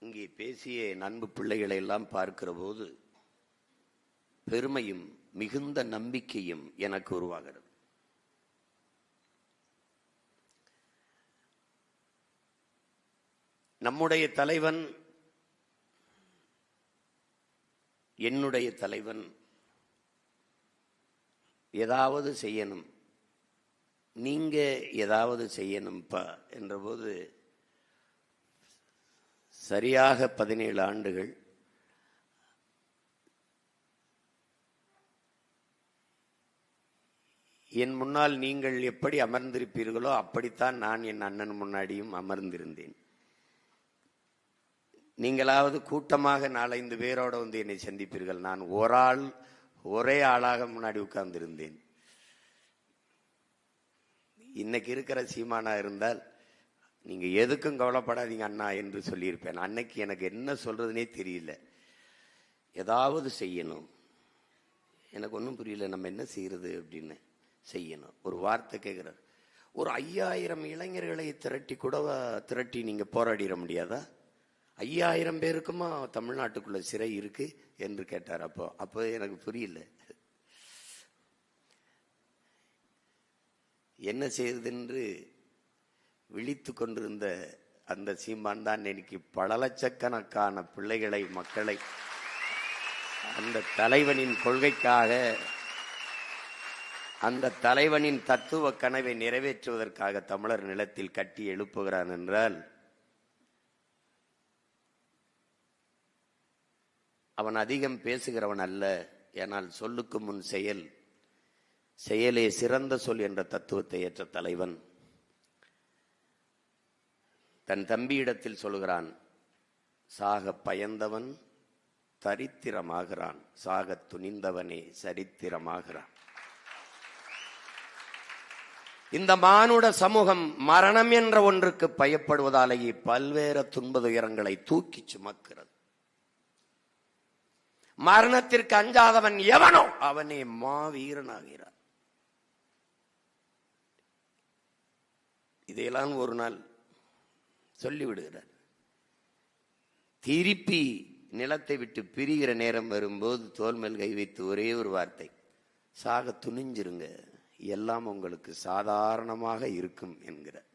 இங்கே பேசிய அன்பு பிள்ளைகளை எல்லாம் பார்க்கிற போது பெருமையும் மிகுந்த நம்பிக்கையும் எனக்கு உருவாகிறது. நம்முடைய தலைவன், என்னுடைய தலைவன் ஏதாவது செய்யணும், நீங்க ஏதாவது செய்யணும்ப்பா என்றபோது சரியாக 17 ஆண்டுகள் என் முன்னால் நீங்கள் எப்படி அமர்ந்திருப்பீர்களோ அப்படித்தான் நான் என் அண்ணன் முன்னாடியும் அமர்ந்திருந்தேன். நீங்களாவது கூட்டமாக 4-5 பேரோட வந்து என்னை சந்திப்பீர்கள். நான் ஒரே ஆளாக முன்னாடி உட்கார்ந்திருந்தேன். இன்னைக்கு இருக்கிற சீமானா இருந்தால் நீங்க எதுக்கும் கவலைப்படாதீங்க அண்ணா என்று சொல்லியிருப்பேன். அன்னைக்கு எனக்கு என்ன சொல்றதுனே தெரியல. ஏதாவது செய்யணும், எனக்கு ஒன்றும் புரியல, நம்ம என்ன செய்யறது அப்படின்னு. செய்யணும், ஒரு வார்த்தை கேட்கிறார். ஒரு 5000 இளைஞர்களை திரட்டி நீங்க போராடிட முடியாதா? 5000 பேருக்குமா தமிழ்நாட்டுக்குள்ள சிறை இருக்கு என்று கேட்டார். அப்போ எனக்கு புரியல என்ன செய்யறதென்று. விழித்து கொண்டிருந்த அந்த சீமான் தான் இன்னைக்கு பல லட்சக்கணக்கான பிள்ளைகளை, மக்களை அந்த தலைவனின் கொள்கைக்காக, அந்த தலைவனின் தத்துவ கனவை நிறைவேற்றுவதற்காக தமிழர் நிலத்தில் கட்டி எழுப்புகிறான் என்றால் அவன் அதிகம் பேசுகிறவன் அல்ல. ஏனால் சொல்லுக்கு முன் செயலே சிறந்த சொல் என்ற தத்துவத்தை ஏற்ற தலைவன். தன் தம்பியிடத்தில் சொல்கிறான், சாக பயந்தவன் தரித்திரமாகிறான், சாக துணிந்தவனே சரித்திரமாகிறான். இந்த மானுட சமூகம் மரணம் என்ற ஒன்றுக்கு பயப்படுவதாலேயே பல்வேறு துன்ப துயரங்களை தூக்கி சுமக்கிறது. மரணத்திற்கு அஞ்சாதவன் எவனோ அவனே மாவீரனாகிறான். இதையெல்லாம் ஒரு நாள் சொல்லிவிடுகிறார். திருப்பி நிலத்தை விட்டு பிரிகிற நேரம் வரும்போது தோல் மேல் கை வைத்து ஒரே ஒரு வார்த்தை, சாக துணிஞ்சிருங்க, எல்லாம் உங்களுக்கு சாதாரணமாக இருக்கும் என்கிறார்.